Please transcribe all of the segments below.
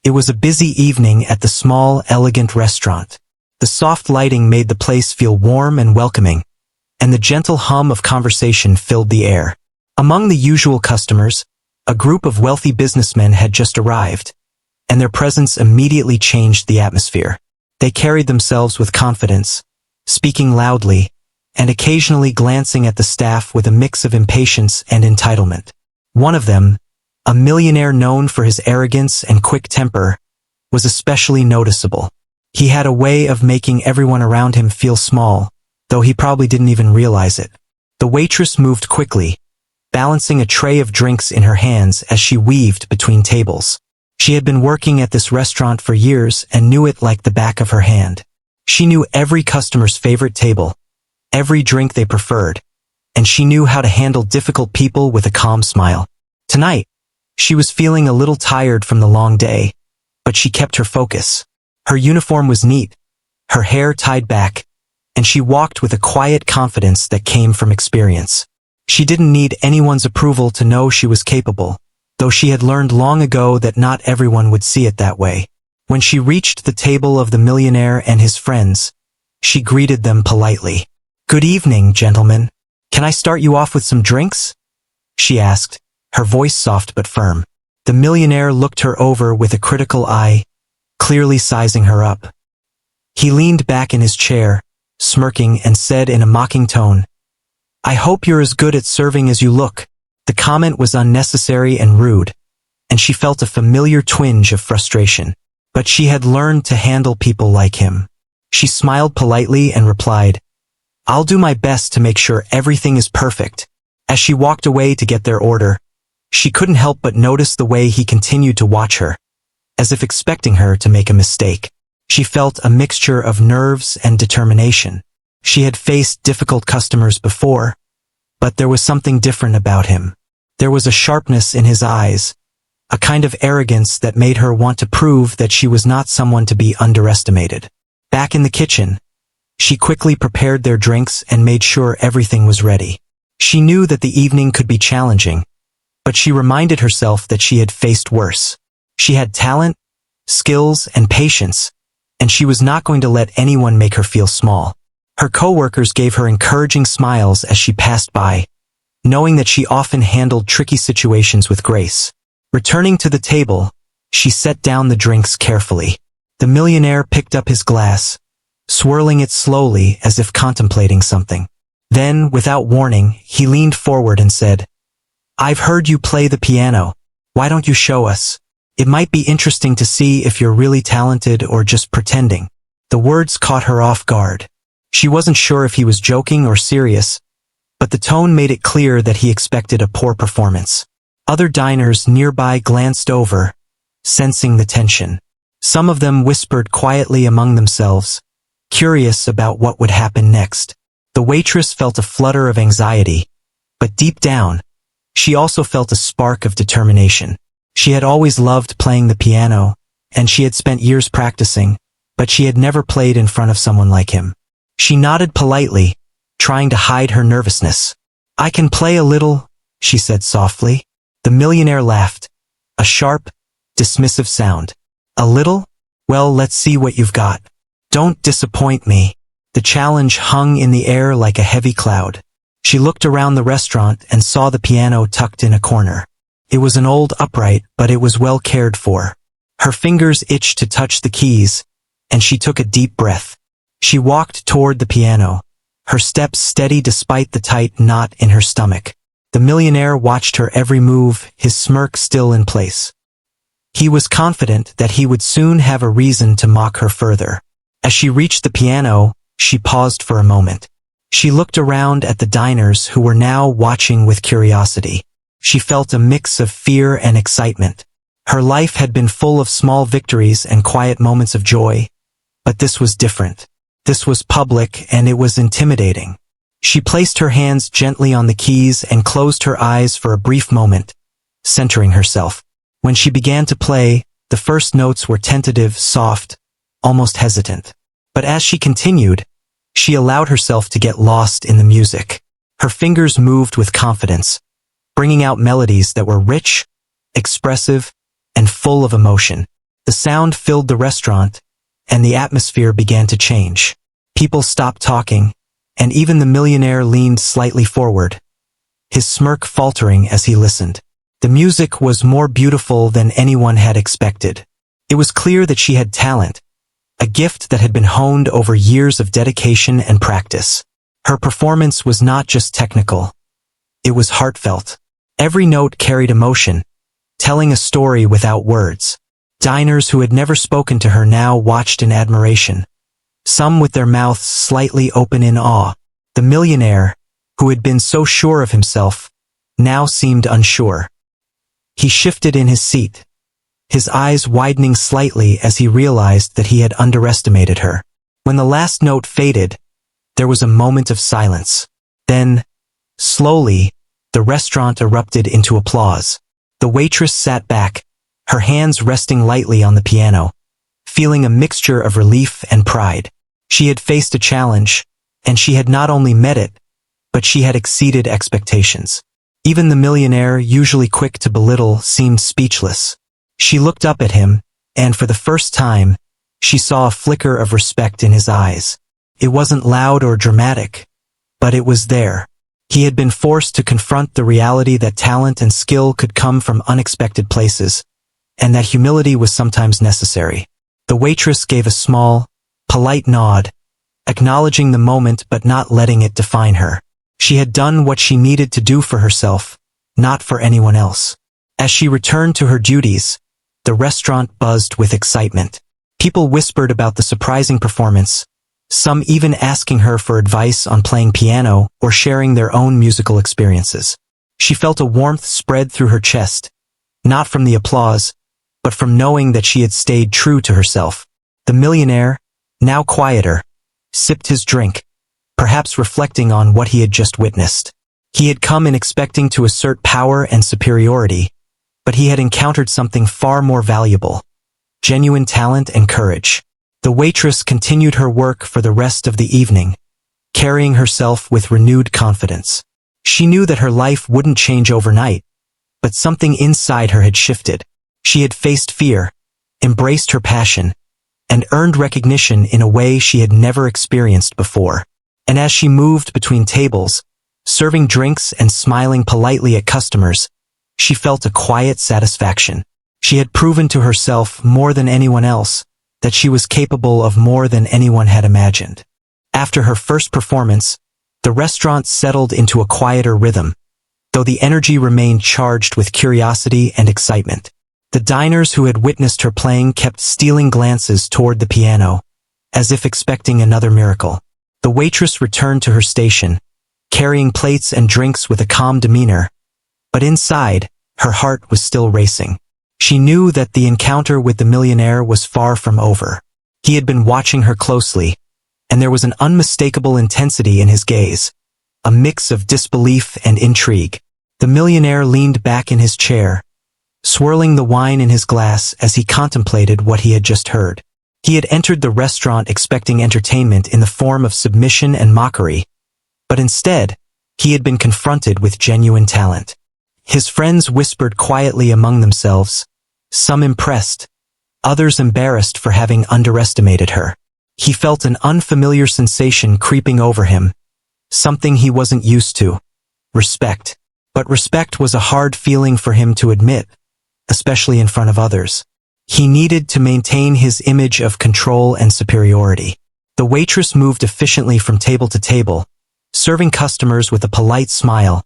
It was a busy evening at the small, elegant restaurant. The soft lighting made the place feel warm and welcoming, and the gentle hum of conversation filled the air. Among the usual customers, a group of wealthy businessmen had just arrived, and their presence immediately changed the atmosphere. They carried themselves with confidence, speaking loudly, and occasionally glancing at the staff with a mix of impatience and entitlement. One of them, a millionaire known for his arrogance and quick temper, was especially noticeable. He had a way of making everyone around him feel small, though he probably didn't even realize it. The waitress moved quickly, balancing a tray of drinks in her hands as she weaved between tables. She had been working at this restaurant for years and knew it like the back of her hand. She knew every customer's favorite table, every drink they preferred, and she knew how to handle difficult people with a calm smile. Tonight, she was feeling a little tired from the long day, but she kept her focus. Her uniform was neat, her hair tied back, and she walked with a quiet confidence that came from experience. She didn't need anyone's approval to know she was capable, though she had learned long ago that not everyone would see it that way. When she reached the table of the millionaire and his friends, she greeted them politely. "Good evening, gentlemen. Can I start you off with some drinks?" she asked, her voice soft but firm. The millionaire looked her over with a critical eye, clearly sizing her up. He leaned back in his chair, smirking, and said in a mocking tone, "I hope you're as good at serving as you look." The comment was unnecessary and rude, and she felt a familiar twinge of frustration. But she had learned to handle people like him. She smiled politely and replied, "I'll do my best to make sure everything is perfect." As she walked away to get their order, she couldn't help but notice the way he continued to watch her, as if expecting her to make a mistake. She felt a mixture of nerves and determination. She had faced difficult customers before, but there was something different about him. There was a sharpness in his eyes, a kind of arrogance that made her want to prove that she was not someone to be underestimated. Back in the kitchen, she quickly prepared their drinks and made sure everything was ready. She knew that the evening could be challenging, but she reminded herself that she had faced worse. She had talent, skills, and patience, and she was not going to let anyone make her feel small. Her coworkers gave her encouraging smiles as she passed by, knowing that she often handled tricky situations with grace. Returning to the table, she set down the drinks carefully. The millionaire picked up his glass, swirling it slowly as if contemplating something. Then, without warning, he leaned forward and said, "I've heard you play the piano. Why don't you show us? It might be interesting to see if you're really talented or just pretending." The words caught her off guard. She wasn't sure if he was joking or serious, but the tone made it clear that he expected a poor performance. Other diners nearby glanced over, sensing the tension. Some of them whispered quietly among themselves, curious about what would happen next. The waitress felt a flutter of anxiety, but deep down, she also felt a spark of determination. She had always loved playing the piano, and she had spent years practicing, but she had never played in front of someone like him. She nodded politely, trying to hide her nervousness. "I can play a little," she said softly. The millionaire laughed, a sharp, dismissive sound. "A little? Well, let's see what you've got. Don't disappoint me." The challenge hung in the air like a heavy cloud. She looked around the restaurant and saw the piano tucked in a corner. It was an old upright, but it was well cared for. Her fingers itched to touch the keys, and she took a deep breath. She walked toward the piano, her steps steady despite the tight knot in her stomach. The millionaire watched her every move, his smirk still in place. He was confident that he would soon have a reason to mock her further. As she reached the piano, she paused for a moment. She looked around at the diners who were now watching with curiosity. She felt a mix of fear and excitement. Her life had been full of small victories and quiet moments of joy, but this was different. This was public, and it was intimidating. She placed her hands gently on the keys and closed her eyes for a brief moment, centering herself. When she began to play, the first notes were tentative, soft, almost hesitant. But as she continued, she allowed herself to get lost in the music. Her fingers moved with confidence, bringing out melodies that were rich, expressive, and full of emotion. The sound filled the restaurant, and the atmosphere began to change. People stopped talking, and even the millionaire leaned slightly forward, his smirk faltering as he listened. The music was more beautiful than anyone had expected. It was clear that she had talent, a gift that had been honed over years of dedication and practice. Her performance was not just technical. It was heartfelt. Every note carried emotion, telling a story without words. Diners who had never spoken to her now watched in admiration, some with their mouths slightly open in awe. The millionaire, who had been so sure of himself, now seemed unsure. He shifted in his seat, his eyes widening slightly as he realized that he had underestimated her. When the last note faded, there was a moment of silence. Then, slowly, the restaurant erupted into applause. The waitress sat back, her hands resting lightly on the piano, feeling a mixture of relief and pride. She had faced a challenge, and she had not only met it, but she had exceeded expectations. Even the millionaire, usually quick to belittle, seemed speechless. She looked up at him, and for the first time, she saw a flicker of respect in his eyes. It wasn't loud or dramatic, but it was there. He had been forced to confront the reality that talent and skill could come from unexpected places, and that humility was sometimes necessary. The waitress gave a small, polite nod, acknowledging the moment but not letting it define her. She had done what she needed to do for herself, not for anyone else. As she returned to her duties, the restaurant buzzed with excitement. People whispered about the surprising performance, some even asking her for advice on playing piano or sharing their own musical experiences. She felt a warmth spread through her chest, not from the applause, but from knowing that she had stayed true to herself. The millionaire, now quieter, sipped his drink, perhaps reflecting on what he had just witnessed. He had come in expecting to assert power and superiority, but he had encountered something far more valuable: genuine talent and courage. The waitress continued her work for the rest of the evening, carrying herself with renewed confidence. She knew that her life wouldn't change overnight, but something inside her had shifted. She had faced fear, embraced her passion, and earned recognition in a way she had never experienced before. And as she moved between tables, serving drinks and smiling politely at customers, she felt a quiet satisfaction. She had proven to herself more than anyone else that she was capable of more than anyone had imagined. After her first performance, the restaurant settled into a quieter rhythm, though the energy remained charged with curiosity and excitement. The diners who had witnessed her playing kept stealing glances toward the piano, as if expecting another miracle. The waitress returned to her station, carrying plates and drinks with a calm demeanor, but inside, her heart was still racing. She knew that the encounter with the millionaire was far from over. He had been watching her closely, and there was an unmistakable intensity in his gaze, a mix of disbelief and intrigue. The millionaire leaned back in his chair, swirling the wine in his glass as he contemplated what he had just heard. He had entered the restaurant expecting entertainment in the form of submission and mockery, but instead, he had been confronted with genuine talent. His friends whispered quietly among themselves, some impressed, others embarrassed for having underestimated her. He felt an unfamiliar sensation creeping over him, something he wasn't used to: respect. But respect was a hard feeling for him to admit, especially in front of others. He needed to maintain his image of control and superiority. The waitress moved efficiently from table to table, serving customers with a polite smile,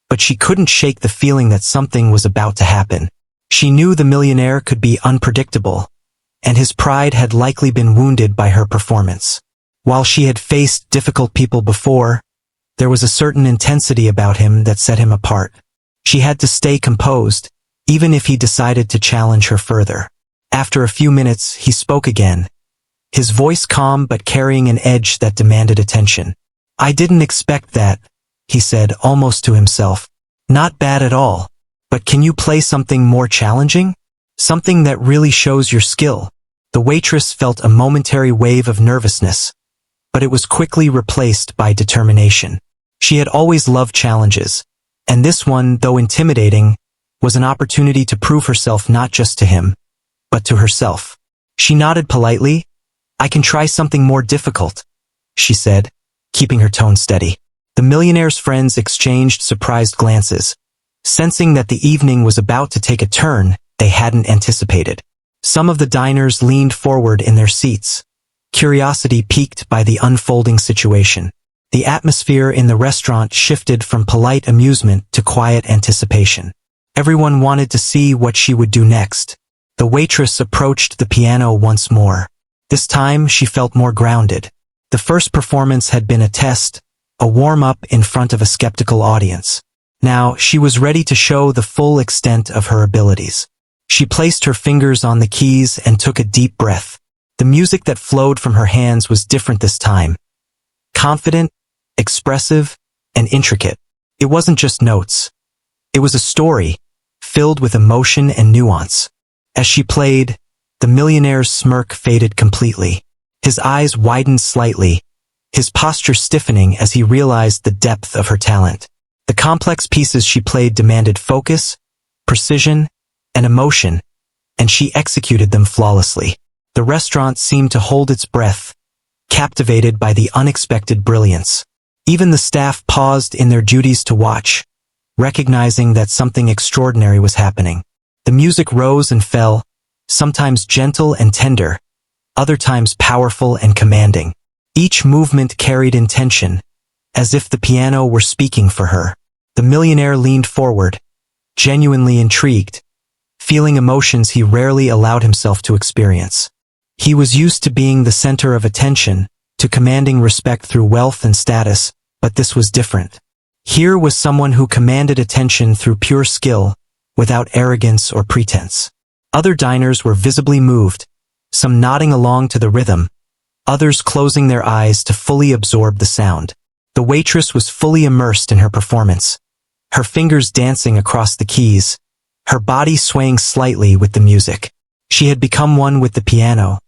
but she couldn't shake the feeling that something was about to happen. She knew the millionaire could be unpredictable, and his pride had likely been wounded by her performance. While she had faced difficult people before, there was a certain intensity about him that set him apart. She had to stay composed, even if he decided to challenge her further. After a few minutes, he spoke again, his voice calm but carrying an edge that demanded attention. "I didn't expect that," he said, almost to himself. "Not bad at all. But can you play something more challenging? Something that really shows your skill?" The waitress felt a momentary wave of nervousness, but it was quickly replaced by determination. She had always loved challenges, and this one, though intimidating, was an opportunity to prove herself not just to him, but to herself. She nodded politely. "I can try something more difficult," she said, keeping her tone steady. The millionaire's friends exchanged surprised glances, sensing that the evening was about to take a turn they hadn't anticipated. Some of the diners leaned forward in their seats, curiosity piqued by the unfolding situation. The atmosphere in the restaurant shifted from polite amusement to quiet anticipation. Everyone wanted to see what she would do next. The waitress approached the piano once more. This time she felt more grounded. The first performance had been a test, a warm-up in front of a skeptical audience. Now she was ready to show the full extent of her abilities. She placed her fingers on the keys and took a deep breath. The music that flowed from her hands was different this time. Confident, expressive, and intricate. It wasn't just notes. It was a story, filled with emotion and nuance. As she played, the millionaire's smirk faded completely. His eyes widened slightly, his posture stiffening as he realized the depth of her talent. The complex pieces she played demanded focus, precision, and emotion, and she executed them flawlessly. The restaurant seemed to hold its breath, captivated by the unexpected brilliance. Even the staff paused in their duties to watch, recognizing that something extraordinary was happening. The music rose and fell, sometimes gentle and tender, other times powerful and commanding. Each movement carried intention, as if the piano were speaking for her. The millionaire leaned forward, genuinely intrigued, feeling emotions he rarely allowed himself to experience. He was used to being the center of attention, to commanding respect through wealth and status, but this was different. Here was someone who commanded attention through pure skill, without arrogance or pretense. Other diners were visibly moved, some nodding along to the rhythm, others closing their eyes to fully absorb the sound. The waitress was fully immersed in her performance, her fingers dancing across the keys, her body swaying slightly with the music. She had become one with the piano,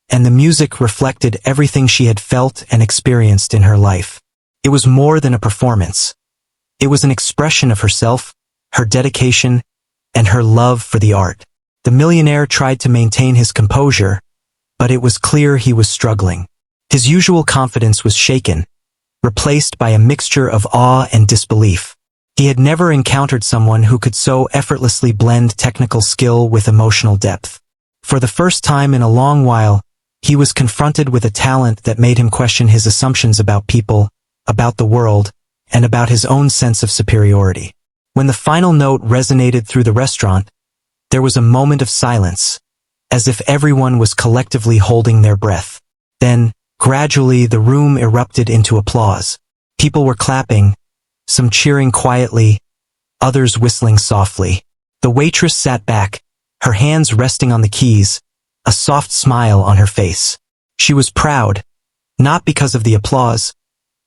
and the music reflected everything she had felt and experienced in her life. It was more than a performance. It was an expression of herself, her dedication, and her love for the art. The millionaire tried to maintain his composure, but it was clear he was struggling. His usual confidence was shaken, replaced by a mixture of awe and disbelief. He had never encountered someone who could so effortlessly blend technical skill with emotional depth. For the first time in a long while, he was confronted with a talent that made him question his assumptions about people, about the world, and about his own sense of superiority. When the final note resonated through the restaurant, there was a moment of silence, as if everyone was collectively holding their breath. Then, gradually, the room erupted into applause. People were clapping, some cheering quietly, others whistling softly. The waitress sat back, her hands resting on the keys, a soft smile on her face. She was proud, not because of the applause,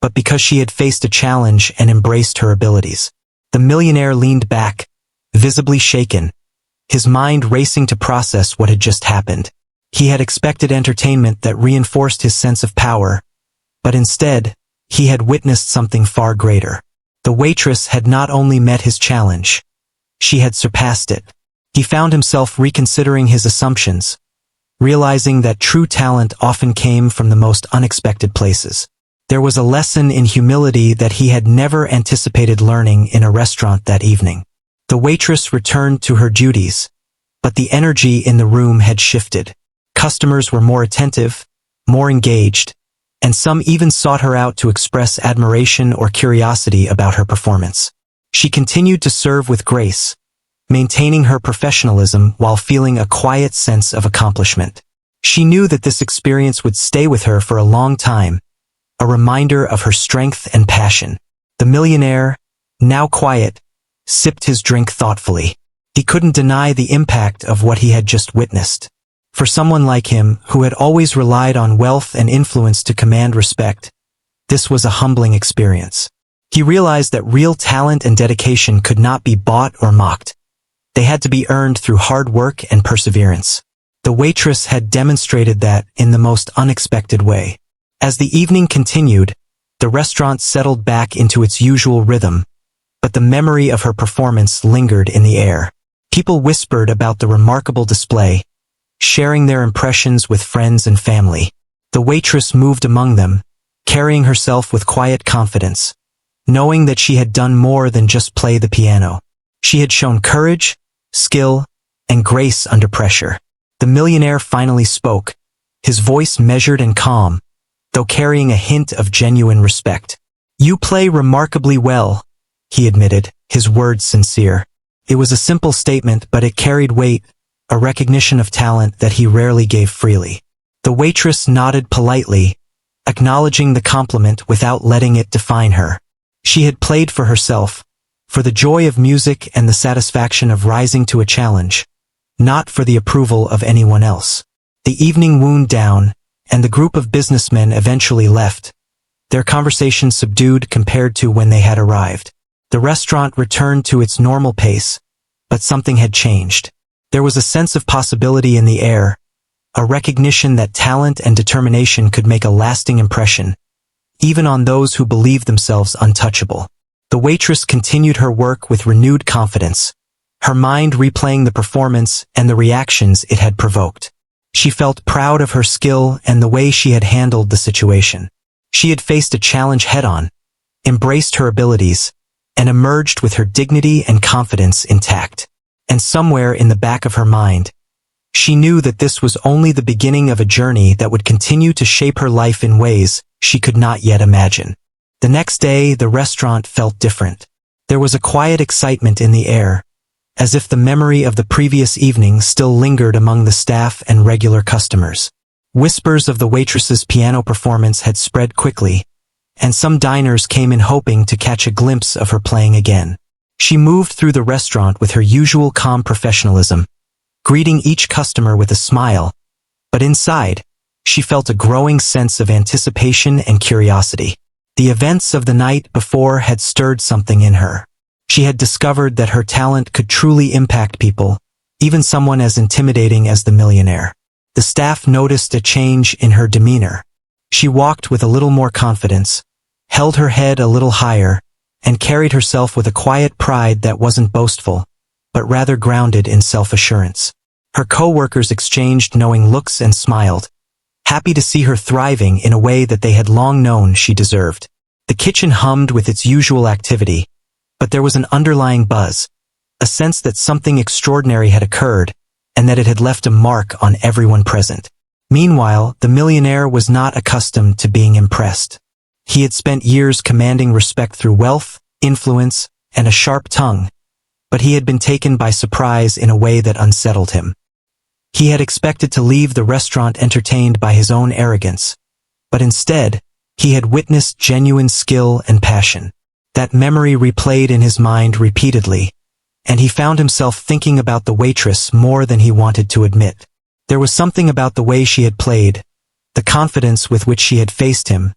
but because she had faced a challenge and embraced her abilities. The millionaire leaned back, visibly shaken, his mind racing to process what had just happened. He had expected entertainment that reinforced his sense of power, but instead, he had witnessed something far greater. The waitress had not only met his challenge, she had surpassed it. He found himself reconsidering his assumptions, realizing that true talent often came from the most unexpected places. There was a lesson in humility that he had never anticipated learning in a restaurant that evening. The waitress returned to her duties, but the energy in the room had shifted. Customers were more attentive, more engaged, and some even sought her out to express admiration or curiosity about her performance. She continued to serve with grace, maintaining her professionalism while feeling a quiet sense of accomplishment. She knew that this experience would stay with her for a long time, a reminder of her strength and passion. The millionaire, now quiet, sipped his drink thoughtfully. He couldn't deny the impact of what he had just witnessed. For someone like him, who had always relied on wealth and influence to command respect, this was a humbling experience. He realized that real talent and dedication could not be bought or mocked. They had to be earned through hard work and perseverance. The waitress had demonstrated that in the most unexpected way. As the evening continued, the restaurant settled back into its usual rhythm, but the memory of her performance lingered in the air. People whispered about the remarkable display, sharing their impressions with friends and family. The waitress moved among them, carrying herself with quiet confidence, knowing that she had done more than just play the piano. She had shown courage, skill, and grace under pressure. The millionaire finally spoke, his voice measured and calm, though carrying a hint of genuine respect. "You play remarkably well," he admitted, his words sincere. It was a simple statement, but it carried weight, a recognition of talent that he rarely gave freely. The waitress nodded politely, acknowledging the compliment without letting it define her. She had played for herself, for the joy of music and the satisfaction of rising to a challenge, not for the approval of anyone else. The evening wound down, and the group of businessmen eventually left, their conversation subdued compared to when they had arrived. The restaurant returned to its normal pace, but something had changed. There was a sense of possibility in the air, a recognition that talent and determination could make a lasting impression, even on those who believed themselves untouchable. The waitress continued her work with renewed confidence, her mind replaying the performance and the reactions it had provoked. She felt proud of her skill and the way she had handled the situation. She had faced a challenge head-on, embraced her abilities, and emerged with her dignity and confidence intact. And somewhere in the back of her mind, she knew that this was only the beginning of a journey that would continue to shape her life in ways she could not yet imagine. The next day, the restaurant felt different. There was a quiet excitement in the air, as if the memory of the previous evening still lingered among the staff and regular customers. Whispers of the waitress's piano performance had spread quickly, and some diners came in hoping to catch a glimpse of her playing again. She moved through the restaurant with her usual calm professionalism, greeting each customer with a smile, but inside, she felt a growing sense of anticipation and curiosity. The events of the night before had stirred something in her. She had discovered that her talent could truly impact people, even someone as intimidating as the millionaire. The staff noticed a change in her demeanor. She walked with a little more confidence, held her head a little higher, and carried herself with a quiet pride that wasn't boastful, but rather grounded in self-assurance. Her co-workers exchanged knowing looks and smiled, happy to see her thriving in a way that they had long known she deserved. The kitchen hummed with its usual activity, but there was an underlying buzz, a sense that something extraordinary had occurred, and that it had left a mark on everyone present. Meanwhile, the millionaire was not accustomed to being impressed. He had spent years commanding respect through wealth, influence, and a sharp tongue, but he had been taken by surprise in a way that unsettled him. He had expected to leave the restaurant entertained by his own arrogance, but instead, he had witnessed genuine skill and passion. That memory replayed in his mind repeatedly, and he found himself thinking about the waitress more than he wanted to admit. There was something about the way she had played, the confidence with which she had faced him,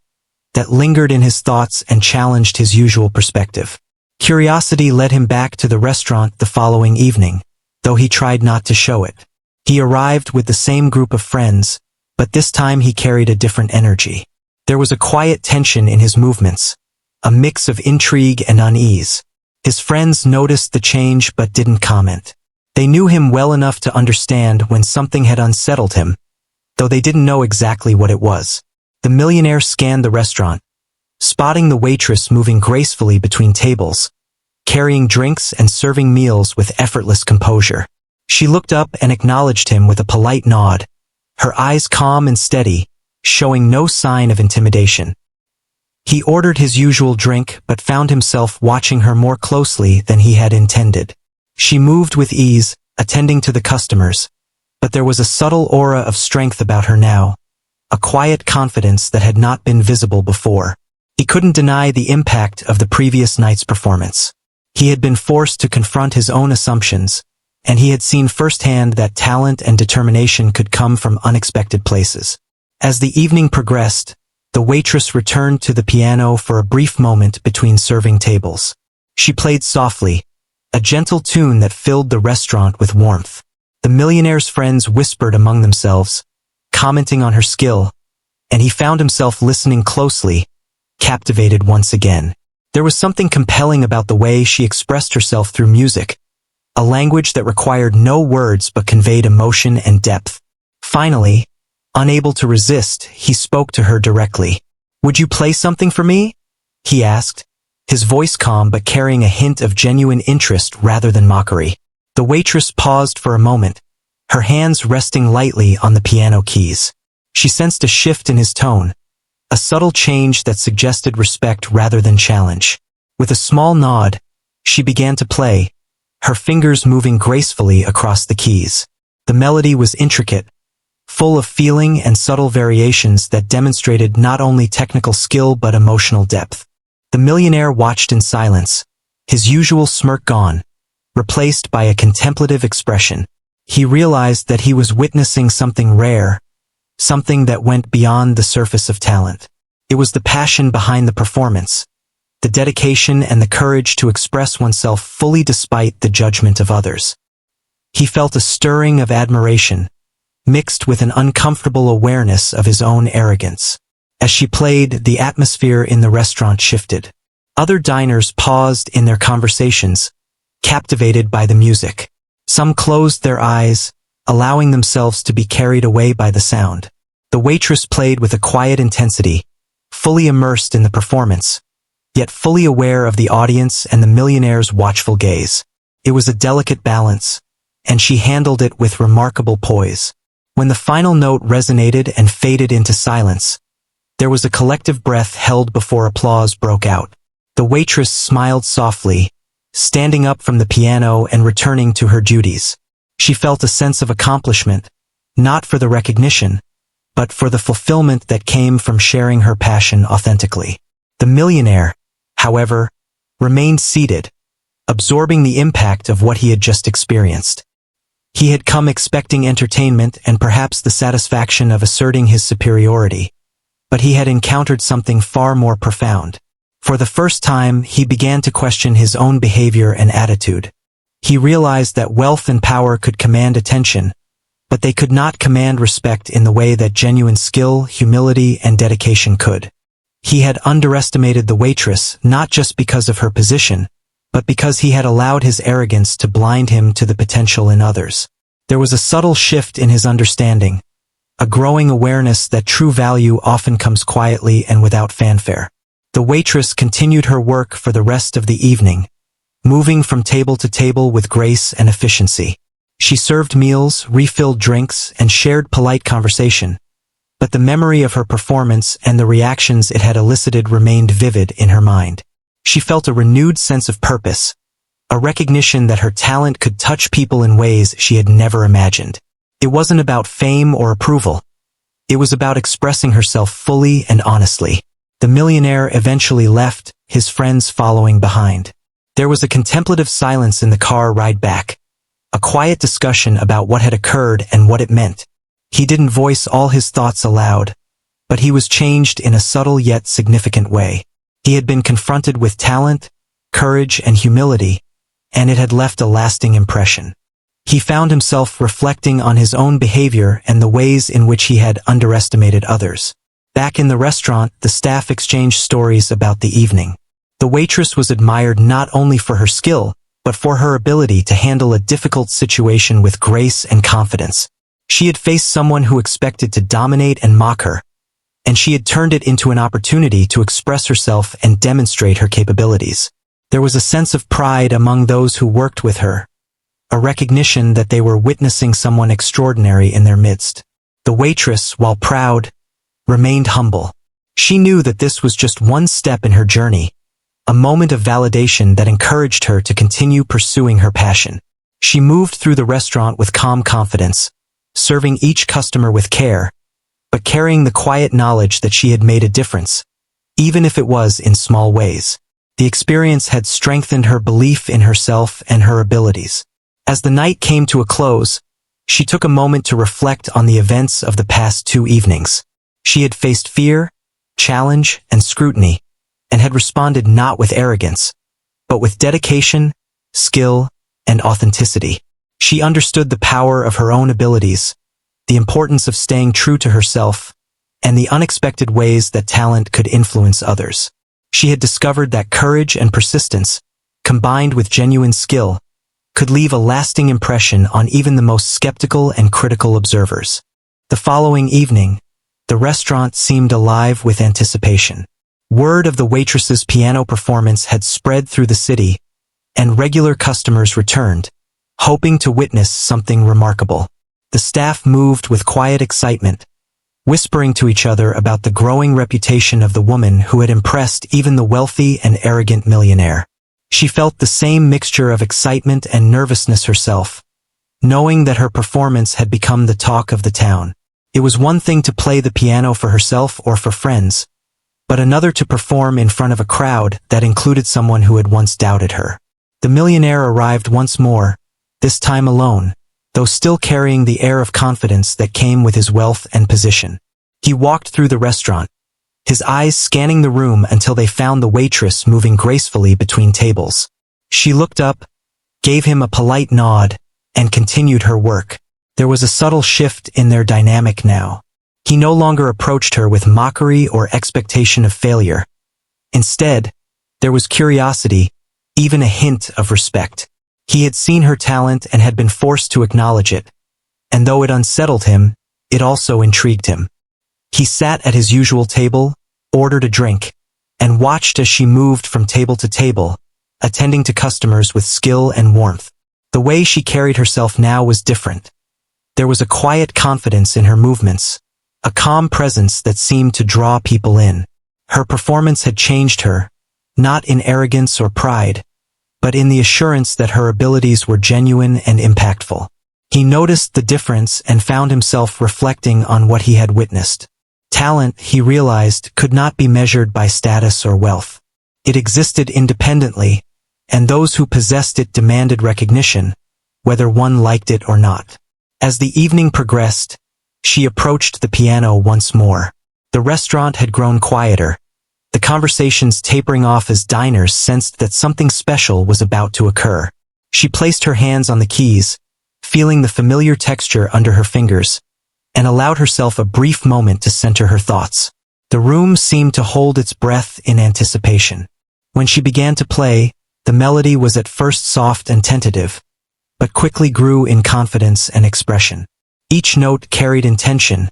that lingered in his thoughts and challenged his usual perspective. Curiosity led him back to the restaurant the following evening, though he tried not to show it. He arrived with the same group of friends, but this time he carried a different energy. There was a quiet tension in his movements, a mix of intrigue and unease. His friends noticed the change but didn't comment. They knew him well enough to understand when something had unsettled him, though they didn't know exactly what it was. The millionaire scanned the restaurant, spotting the waitress moving gracefully between tables, carrying drinks and serving meals with effortless composure. She looked up and acknowledged him with a polite nod, her eyes calm and steady, showing no sign of intimidation. He ordered his usual drink but found himself watching her more closely than he had intended. She moved with ease, attending to the customers, but there was a subtle aura of strength about her now, a quiet confidence that had not been visible before. He couldn't deny the impact of the previous night's performance. He had been forced to confront his own assumptions, and he had seen firsthand that talent and determination could come from unexpected places. As the evening progressed, the waitress returned to the piano for a brief moment between serving tables. She played softly, a gentle tune that filled the restaurant with warmth. The millionaire's friends whispered among themselves, commenting on her skill, and he found himself listening closely, captivated once again. There was something compelling about the way she expressed herself through music, a language that required no words but conveyed emotion and depth. Finally, unable to resist, he spoke to her directly. "Would you play something for me?" he asked, his voice calm but carrying a hint of genuine interest rather than mockery. The waitress paused for a moment, her hands resting lightly on the piano keys. She sensed a shift in his tone, a subtle change that suggested respect rather than challenge. With a small nod, she began to play, her fingers moving gracefully across the keys. The melody was intricate, full of feeling and subtle variations that demonstrated not only technical skill but emotional depth. The millionaire watched in silence, his usual smirk gone, replaced by a contemplative expression. He realized that he was witnessing something rare, something that went beyond the surface of talent. It was the passion behind the performance, the dedication and the courage to express oneself fully despite the judgment of others. He felt a stirring of admiration, mixed with an uncomfortable awareness of his own arrogance. As she played, the atmosphere in the restaurant shifted. Other diners paused in their conversations, captivated by the music. Some closed their eyes, allowing themselves to be carried away by the sound. The waitress played with a quiet intensity, fully immersed in the performance, yet fully aware of the audience and the millionaire's watchful gaze. It was a delicate balance, and she handled it with remarkable poise. When the final note resonated and faded into silence, there was a collective breath held before applause broke out. The waitress smiled softly, standing up from the piano and returning to her duties. She felt a sense of accomplishment, not for the recognition, but for the fulfillment that came from sharing her passion authentically. The millionaire, however, remained seated, absorbing the impact of what he had just experienced. He had come expecting entertainment and perhaps the satisfaction of asserting his superiority, but he had encountered something far more profound. For the first time, he began to question his own behavior and attitude. He realized that wealth and power could command attention, but they could not command respect in the way that genuine skill, humility, and dedication could. He had underestimated the waitress not just because of her position, but because he had allowed his arrogance to blind him to the potential in others. There was a subtle shift in his understanding, a growing awareness that true value often comes quietly and without fanfare. The waitress continued her work for the rest of the evening, moving from table to table with grace and efficiency. She served meals, refilled drinks, and shared polite conversation, but the memory of her performance and the reactions it had elicited remained vivid in her mind. She felt a renewed sense of purpose, a recognition that her talent could touch people in ways she had never imagined. It wasn't about fame or approval. It was about expressing herself fully and honestly. The millionaire eventually left, his friends following behind. There was a contemplative silence in the car ride back, a quiet discussion about what had occurred and what it meant. He didn't voice all his thoughts aloud, but he was changed in a subtle yet significant way. He had been confronted with talent, courage, and humility, and it had left a lasting impression. He found himself reflecting on his own behavior and the ways in which he had underestimated others. Back in the restaurant, the staff exchanged stories about the evening. The waitress was admired not only for her skill, but for her ability to handle a difficult situation with grace and confidence. She had faced someone who expected to dominate and mock her, and she had turned it into an opportunity to express herself and demonstrate her capabilities. There was a sense of pride among those who worked with her, a recognition that they were witnessing someone extraordinary in their midst. The waitress, while proud, remained humble. She knew that this was just one step in her journey, a moment of validation that encouraged her to continue pursuing her passion. She moved through the restaurant with calm confidence, serving each customer with care, but carrying the quiet knowledge that she had made a difference, even if it was in small ways. The experience had strengthened her belief in herself and her abilities. As the night came to a close, she took a moment to reflect on the events of the past 2 evenings. She had faced fear, challenge, and scrutiny, and had responded not with arrogance, but with dedication, skill, and authenticity. She understood the power of her own abilities, the importance of staying true to herself, and the unexpected ways that talent could influence others. She had discovered that courage and persistence, combined with genuine skill, could leave a lasting impression on even the most skeptical and critical observers. The following evening, the restaurant seemed alive with anticipation. Word of the waitress's piano performance had spread through the city, and regular customers returned, hoping to witness something remarkable. The staff moved with quiet excitement, whispering to each other about the growing reputation of the woman who had impressed even the wealthy and arrogant millionaire. She felt the same mixture of excitement and nervousness herself, knowing that her performance had become the talk of the town. It was one thing to play the piano for herself or for friends, but another to perform in front of a crowd that included someone who had once doubted her. The millionaire arrived once more, this time alone, though still carrying the air of confidence that came with his wealth and position. He walked through the restaurant, his eyes scanning the room until they found the waitress moving gracefully between tables. She looked up, gave him a polite nod, and continued her work. There was a subtle shift in their dynamic now. He no longer approached her with mockery or expectation of failure. Instead, there was curiosity, even a hint of respect. He had seen her talent and had been forced to acknowledge it, and though it unsettled him, it also intrigued him. He sat at his usual table, ordered a drink, and watched as she moved from table to table, attending to customers with skill and warmth. The way she carried herself now was different. There was a quiet confidence in her movements, a calm presence that seemed to draw people in. Her performance had changed her, not in arrogance or pride, but in the assurance that her abilities were genuine and impactful. He noticed the difference and found himself reflecting on what he had witnessed. Talent, he realized, could not be measured by status or wealth. It existed independently, and those who possessed it demanded recognition, whether one liked it or not. As the evening progressed, she approached the piano once more. The restaurant had grown quieter, the conversations tapering off as diners sensed that something special was about to occur. She placed her hands on the keys, feeling the familiar texture under her fingers, and allowed herself a brief moment to center her thoughts. The room seemed to hold its breath in anticipation. When she began to play, the melody was at first soft and tentative, but quickly grew in confidence and expression. Each note carried intention,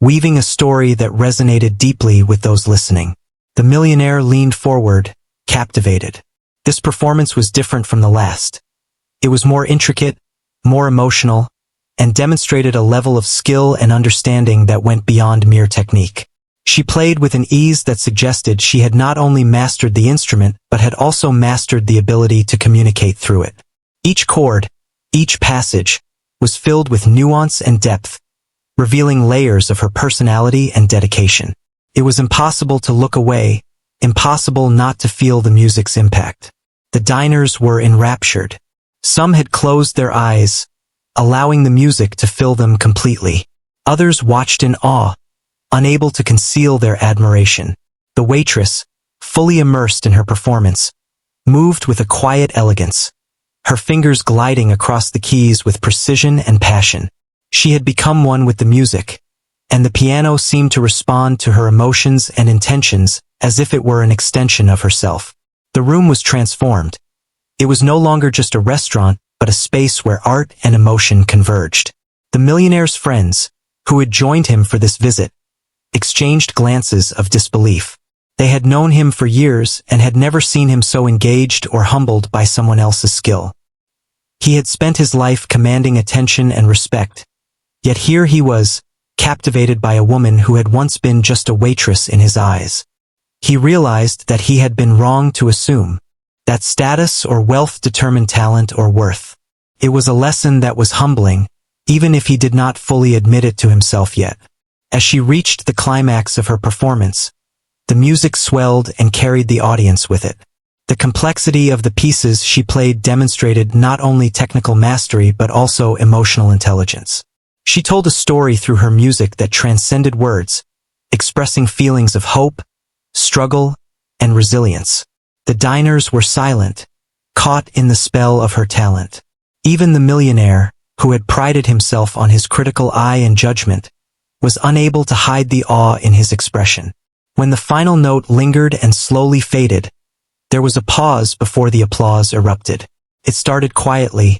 weaving a story that resonated deeply with those listening. The millionaire leaned forward, captivated. This performance was different from the last. It was more intricate, more emotional, and demonstrated a level of skill and understanding that went beyond mere technique. She played with an ease that suggested she had not only mastered the instrument but had also mastered the ability to communicate through it. Each chord, each passage, was filled with nuance and depth, revealing layers of her personality and dedication. It was impossible to look away, impossible not to feel the music's impact. The diners were enraptured. Some had closed their eyes, allowing the music to fill them completely. Others watched in awe, unable to conceal their admiration. The waitress, fully immersed in her performance, moved with a quiet elegance, her fingers gliding across the keys with precision and passion. She had become one with the music, and the piano seemed to respond to her emotions and intentions as if it were an extension of herself. The room was transformed. It was no longer just a restaurant, but a space where art and emotion converged. The millionaire's friends, who had joined him for this visit, exchanged glances of disbelief. They had known him for years and had never seen him so engaged or humbled by someone else's skill. He had spent his life commanding attention and respect, yet here he was, captivated by a woman who had once been just a waitress in his eyes. He realized that he had been wrong to assume that status or wealth determined talent or worth. It was a lesson that was humbling, even if he did not fully admit it to himself yet. As she reached the climax of her performance, the music swelled and carried the audience with it. The complexity of the pieces she played demonstrated not only technical mastery but also emotional intelligence. She told a story through her music that transcended words, expressing feelings of hope, struggle, and resilience. The diners were silent, caught in the spell of her talent. Even the millionaire, who had prided himself on his critical eye and judgment, was unable to hide the awe in his expression. When the final note lingered and slowly faded, there was a pause before the applause erupted. It started quietly,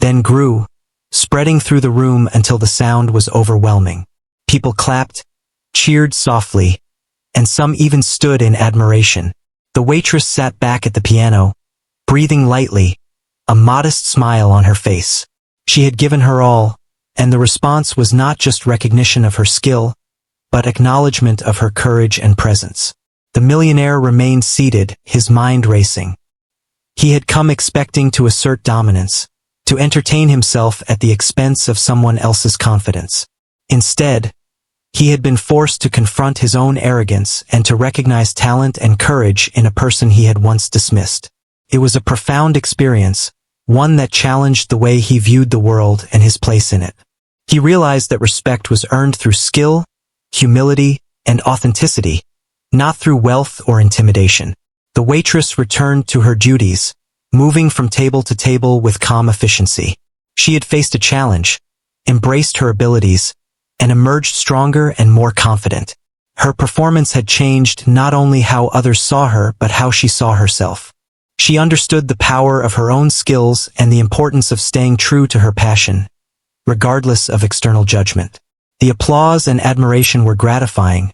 then grew, spreading through the room until the sound was overwhelming. People clapped, cheered softly, and some even stood in admiration. The waitress sat back at the piano, breathing lightly, a modest smile on her face. She had given her all, and the response was not just recognition of her skill, but acknowledgement of her courage and presence. The millionaire remained seated, his mind racing. He had come expecting to assert dominance, to entertain himself at the expense of someone else's confidence. Instead, he had been forced to confront his own arrogance and to recognize talent and courage in a person he had once dismissed. It was a profound experience, one that challenged the way he viewed the world and his place in it. He realized that respect was earned through skill, humility, and authenticity, not through wealth or intimidation. The waitress returned to her duties, moving from table to table with calm efficiency. She had faced a challenge, embraced her abilities, and emerged stronger and more confident. Her performance had changed not only how others saw her but how she saw herself. She understood the power of her own skills and the importance of staying true to her passion, regardless of external judgment. The applause and admiration were gratifying,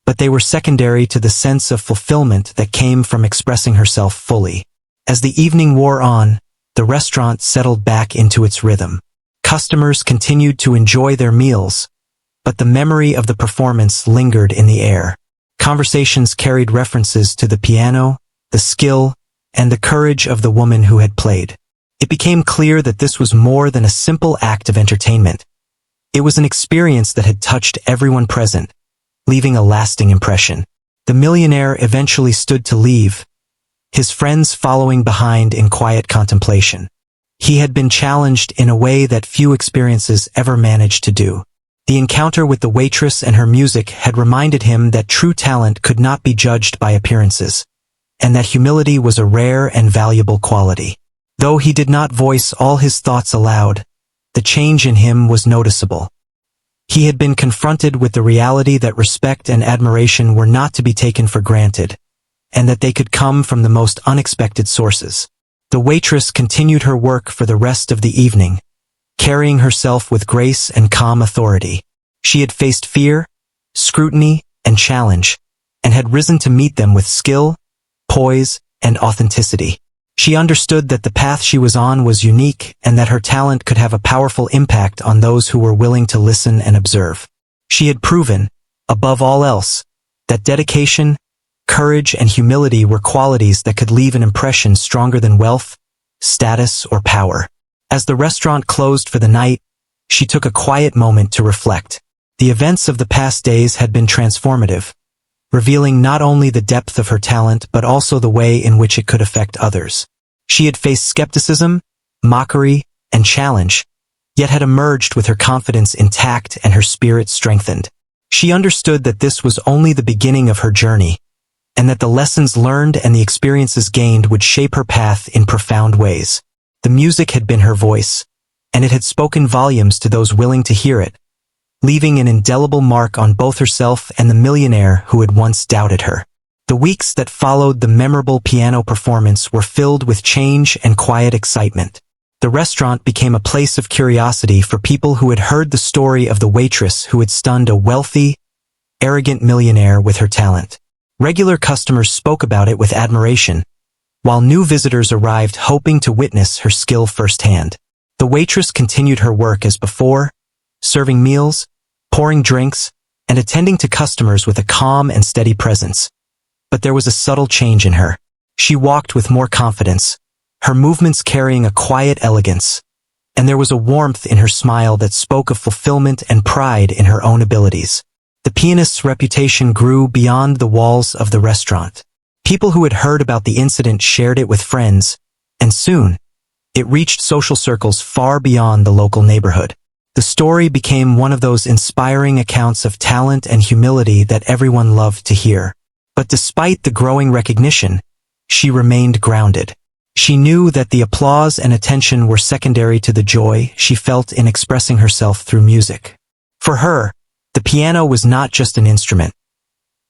but they were secondary to the sense of fulfillment that came from expressing herself fully. As the evening wore on, the restaurant settled back into its rhythm. Customers continued to enjoy their meals, but the memory of the performance lingered in the air. Conversations carried references to the piano, the skill, and the courage of the woman who had played. It became clear that this was more than a simple act of entertainment. It was an experience that had touched everyone present, leaving a lasting impression. The millionaire eventually stood to leave, his friends following behind in quiet contemplation. He had been challenged in a way that few experiences ever managed to do. The encounter with the waitress and her music had reminded him that true talent could not be judged by appearances, and that humility was a rare and valuable quality. Though he did not voice all his thoughts aloud, the change in him was noticeable. He had been confronted with the reality that respect and admiration were not to be taken for granted, and that they could come from the most unexpected sources. The waitress continued her work for the rest of the evening, carrying herself with grace and calm authority. She had faced fear, scrutiny, and challenge, and had risen to meet them with skill, poise, and authenticity. She understood that the path she was on was unique and that her talent could have a powerful impact on those who were willing to listen and observe. She had proven, above all else, that dedication, courage, and humility were qualities that could leave an impression stronger than wealth, status, or power. As the restaurant closed for the night, she took a quiet moment to reflect. The events of the past days had been transformative, revealing not only the depth of her talent but also the way in which it could affect others. She had faced skepticism, mockery, and challenge, yet had emerged with her confidence intact and her spirit strengthened. She understood that this was only the beginning of her journey, and that the lessons learned and the experiences gained would shape her path in profound ways. The music had been her voice, and it had spoken volumes to those willing to hear it, leaving an indelible mark on both herself and the millionaire who had once doubted her. The weeks that followed the memorable piano performance were filled with change and quiet excitement. The restaurant became a place of curiosity for people who had heard the story of the waitress who had stunned a wealthy, arrogant millionaire with her talent. Regular customers spoke about it with admiration, while new visitors arrived hoping to witness her skill firsthand. The waitress continued her work as before, serving meals, pouring drinks, and attending to customers with a calm and steady presence. But there was a subtle change in her. She walked with more confidence, her movements carrying a quiet elegance, and there was a warmth in her smile that spoke of fulfillment and pride in her own abilities. The pianist's reputation grew beyond the walls of the restaurant. People who had heard about the incident shared it with friends, and soon, it reached social circles far beyond the local neighborhood. The story became one of those inspiring accounts of talent and humility that everyone loved to hear. But despite the growing recognition, she remained grounded. She knew that the applause and attention were secondary to the joy she felt in expressing herself through music. For her, the piano was not just an instrument.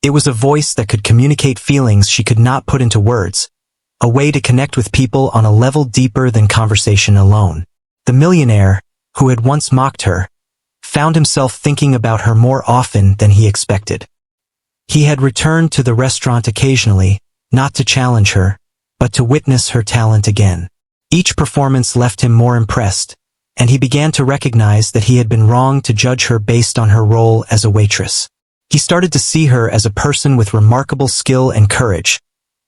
It was a voice that could communicate feelings she could not put into words, a way to connect with people on a level deeper than conversation alone. The millionaire, who had once mocked her, found himself thinking about her more often than he expected. He had returned to the restaurant occasionally, not to challenge her, but to witness her talent again. Each performance left him more impressed, and he began to recognize that he had been wrong to judge her based on her role as a waitress. He started to see her as a person with remarkable skill and courage,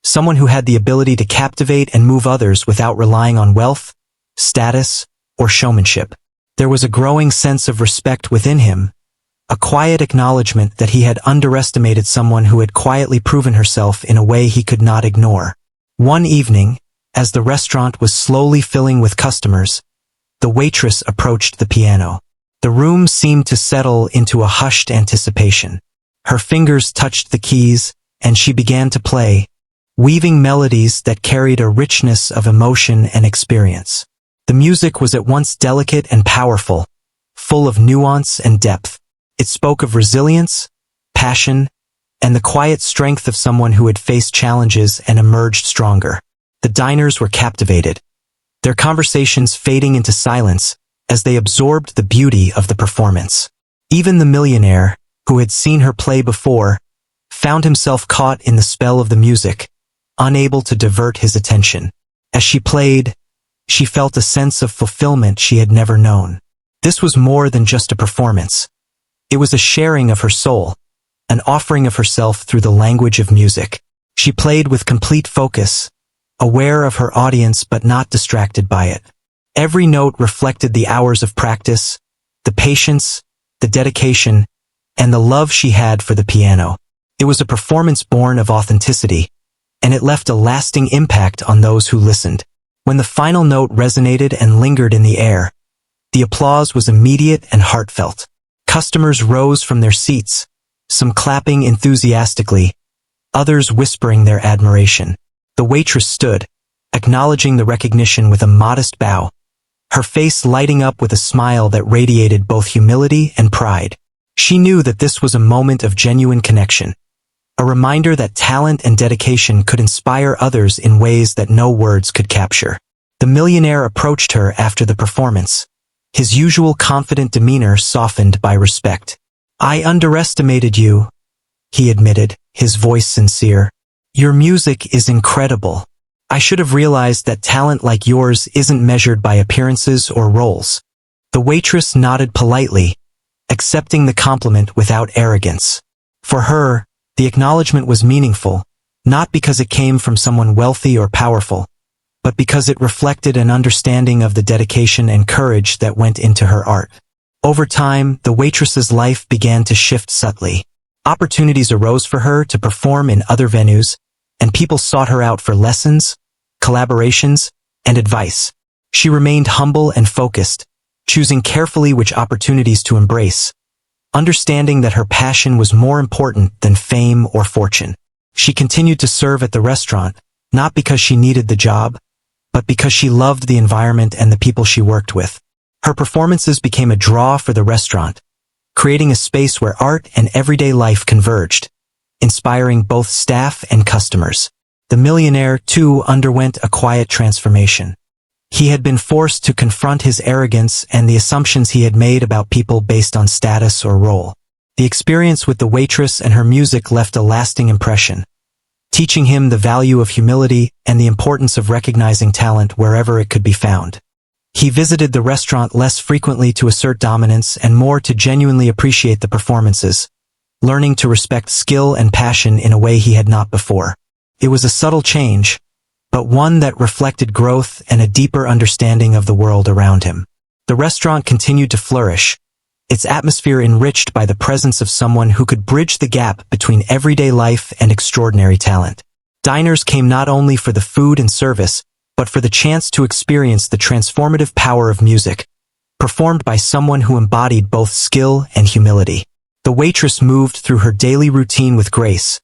someone who had the ability to captivate and move others without relying on wealth, status, or showmanship. There was a growing sense of respect within him, a quiet acknowledgement that he had underestimated someone who had quietly proven herself in a way he could not ignore. One evening, as the restaurant was slowly filling with customers, the waitress approached the piano. The room seemed to settle into a hushed anticipation. Her fingers touched the keys, and she began to play, weaving melodies that carried a richness of emotion and experience. The music was at once delicate and powerful, full of nuance and depth. It spoke of resilience, passion, and the quiet strength of someone who had faced challenges and emerged stronger. The diners were captivated, their conversations fading into silence as they absorbed the beauty of the performance. Even the millionaire, who had seen her play before, found himself caught in the spell of the music, unable to divert his attention. As she played, she felt a sense of fulfillment she had never known. This was more than just a performance. It was a sharing of her soul, an offering of herself through the language of music. She played with complete focus, aware of her audience but not distracted by it. Every note reflected the hours of practice, the patience, the dedication, and the love she had for the piano. It was a performance born of authenticity, and it left a lasting impact on those who listened. When the final note resonated and lingered in the air, the applause was immediate and heartfelt. Customers rose from their seats, some clapping enthusiastically, others whispering their admiration. The waitress stood, acknowledging the recognition with a modest bow, her face lighting up with a smile that radiated both humility and pride. She knew that this was a moment of genuine connection, a reminder that talent and dedication could inspire others in ways that no words could capture. The millionaire approached her after the performance, his usual confident demeanor softened by respect. "I underestimated you," he admitted, his voice sincere. "Your music is incredible. I should have realized that talent like yours isn't measured by appearances or roles." The waitress nodded politely, accepting the compliment without arrogance. For her, the acknowledgement was meaningful, not because it came from someone wealthy or powerful, but because it reflected an understanding of the dedication and courage that went into her art. Over time, the waitress's life began to shift subtly. Opportunities arose for her to perform in other venues, and people sought her out for lessons, collaborations, and advice. She remained humble and focused, choosing carefully which opportunities to embrace, understanding that her passion was more important than fame or fortune. She continued to serve at the restaurant, not because she needed the job, but because she loved the environment and the people she worked with. Her performances became a draw for the restaurant, creating a space where art and everyday life converged, inspiring both staff and customers. The millionaire, too, underwent a quiet transformation. He had been forced to confront his arrogance and the assumptions he had made about people based on status or role. The experience with the waitress and her music left a lasting impression, teaching him the value of humility and the importance of recognizing talent wherever it could be found. He visited the restaurant less frequently to assert dominance and more to genuinely appreciate the performances, learning to respect skill and passion in a way he had not before. It was a subtle change, but one that reflected growth and a deeper understanding of the world around him. The restaurant continued to flourish, its atmosphere enriched by the presence of someone who could bridge the gap between everyday life and extraordinary talent. Diners came not only for the food and service, but for the chance to experience the transformative power of music, performed by someone who embodied both skill and humility. The waitress moved through her daily routine with grace,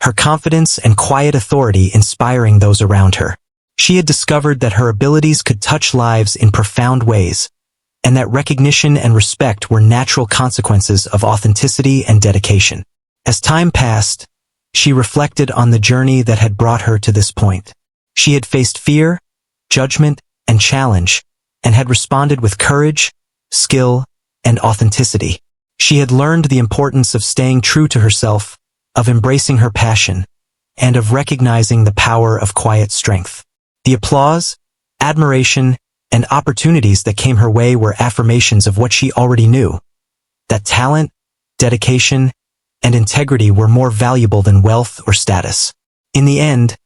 her confidence and quiet authority inspiring those around her. She had discovered that her abilities could touch lives in profound ways, and that recognition and respect were natural consequences of authenticity and dedication. As time passed, she reflected on the journey that had brought her to this point. She had faced fear, judgment, and challenge, and had responded with courage, skill, and authenticity. She had learned the importance of staying true to herself, of embracing her passion, and of recognizing the power of quiet strength. The applause, admiration, and opportunities that came her way were affirmations of what she already knew, that talent, dedication, and integrity were more valuable than wealth or status. In the end,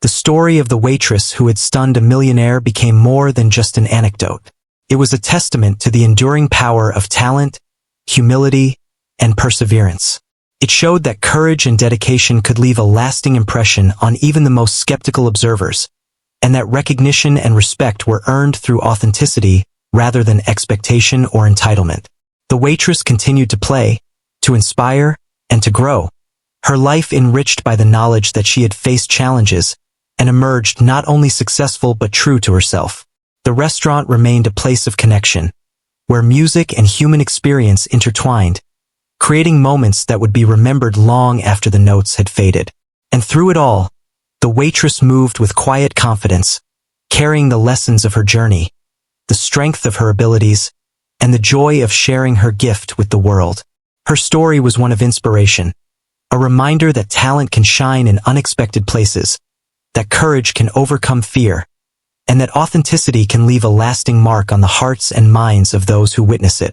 the story of the waitress who had stunned a millionaire became more than just an anecdote. It was a testament to the enduring power of talent, humility, and perseverance. It showed that courage and dedication could leave a lasting impression on even the most skeptical observers, and that recognition and respect were earned through authenticity rather than expectation or entitlement. The waitress continued to play, to inspire, and to grow, her life enriched by the knowledge that she had faced challenges and emerged not only successful but true to herself. The restaurant remained a place of connection, where music and human experience intertwined, creating moments that would be remembered long after the notes had faded. And through it all, the waitress moved with quiet confidence, carrying the lessons of her journey, the strength of her abilities, and the joy of sharing her gift with the world. Her story was one of inspiration, a reminder that talent can shine in unexpected places, that courage can overcome fear, and that authenticity can leave a lasting mark on the hearts and minds of those who witness it.